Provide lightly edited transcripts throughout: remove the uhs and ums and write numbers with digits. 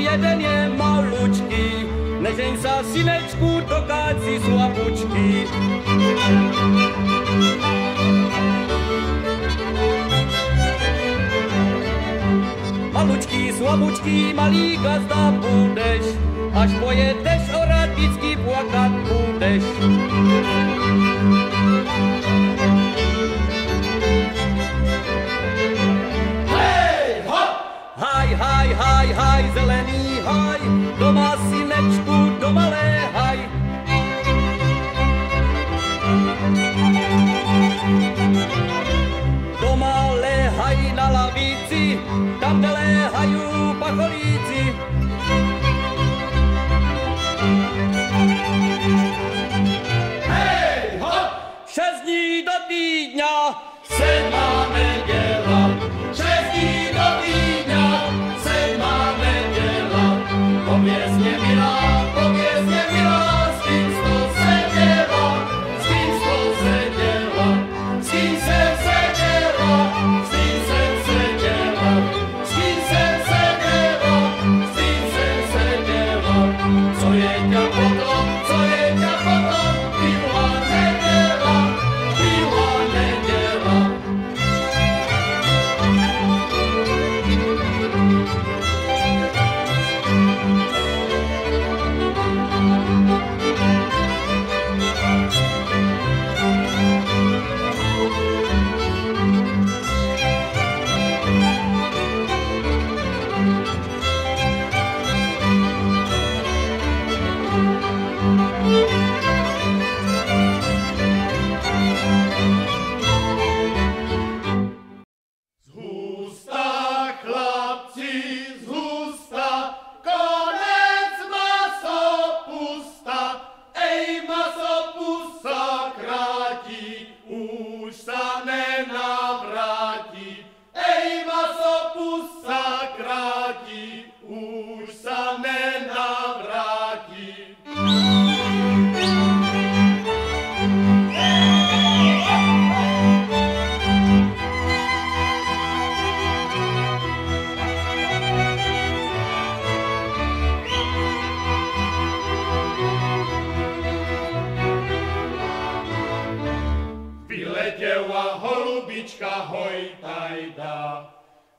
Jeden je malučký, nežeň sa, synečku, dokáď si slabučky. Malučký, slabučký, malý gazda budeš, až pojedeš orať, vždycky plakať budeš. Haj, haj, zelený haj, doma synečku, doma léhaj. Doma léhaj na lavici, tam, kde léhajú pacholíci. Hej, hop! 6 dní do týdňa, 7. nedeľa, 6 dní do týdňa. Powiedznie milá, z kim sto sedziela, z kim sto sedziela, z kim sem sedziela, z kim sem sedziela, z kim sem sedziela, z kim sem sedziela. Co je ťa potom, była nedziela, była nedziela.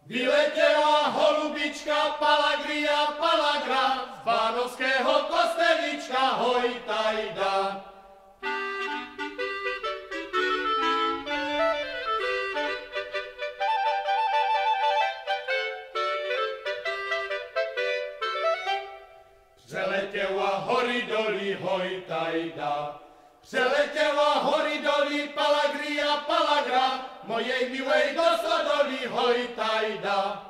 Vyletela holubička, palagria, palagra, z Bánovského kostelička, hojtajda. Přeletěla hory doly, hojtajda. Přeletěla hory doly, palagria, palagra, mojej milej do sodolí, hojtajda.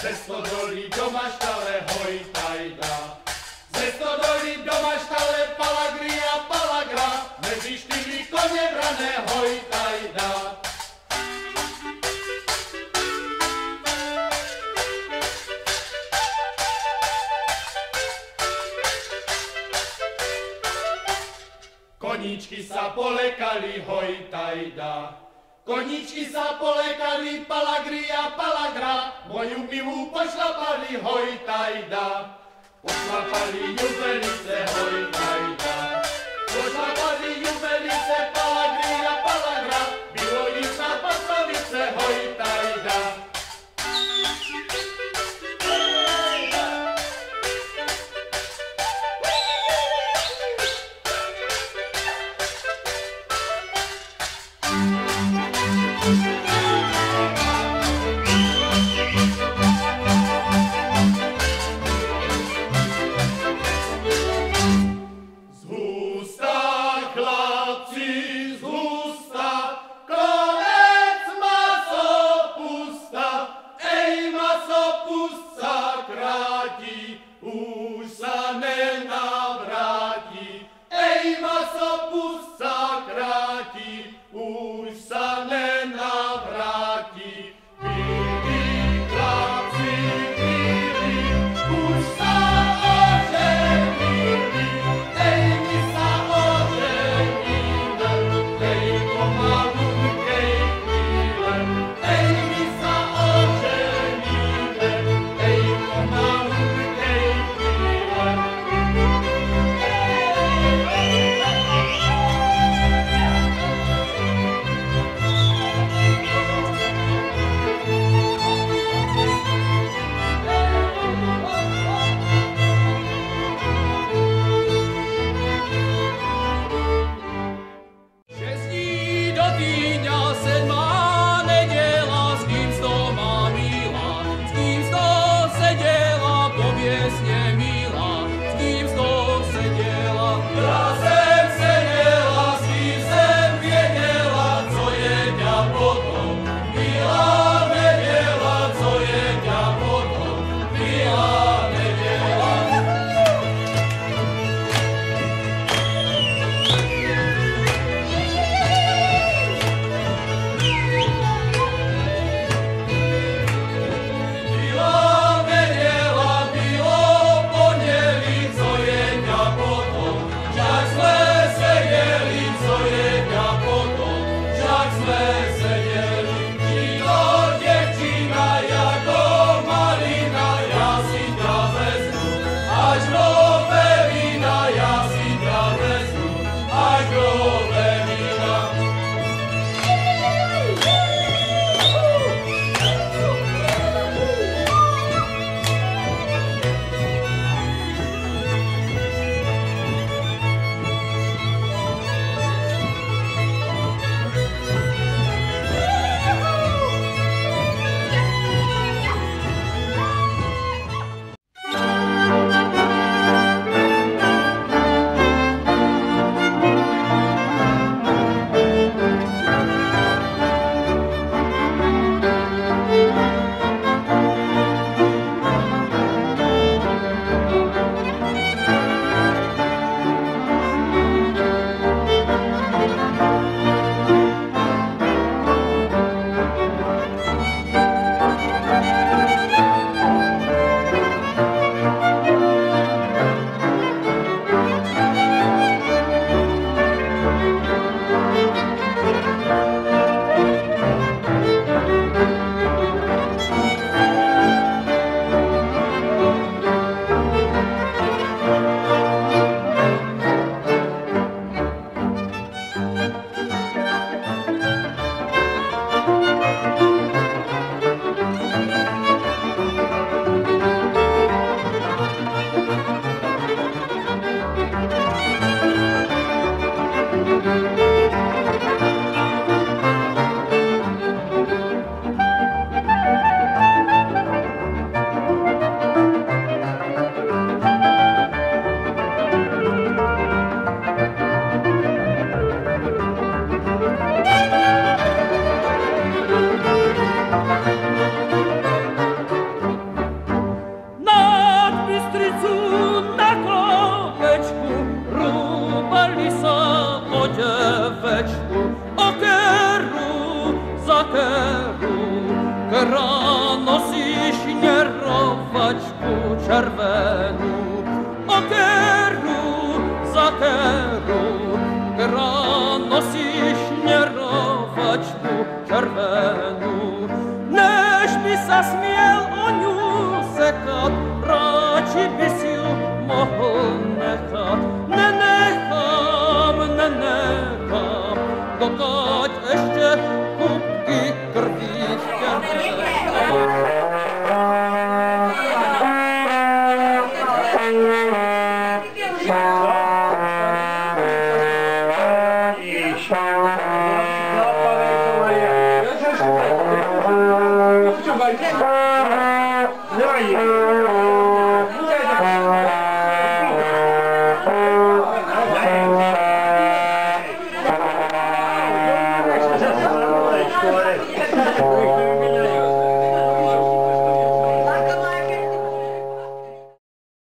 Ze stodolí do maštale, hojtajda. Ze stodolí do maštale, palagria, palagra, mezi 4 koně brané, hojtajda. Koníčky sa polekali, hojtajda. Koníčky sa polekali, palagria, palagra, moju milú pošlapali, hojtajda. Pošlapali ju velice, hojtajda. Pošlapali ju velice, palagria, palagra. червену, океру, закеру, рано сішнєровочку червену. Неж би се сміл оню секат, рачі бісів мого нехат. Не нехам, докать ще кубки крові Давай.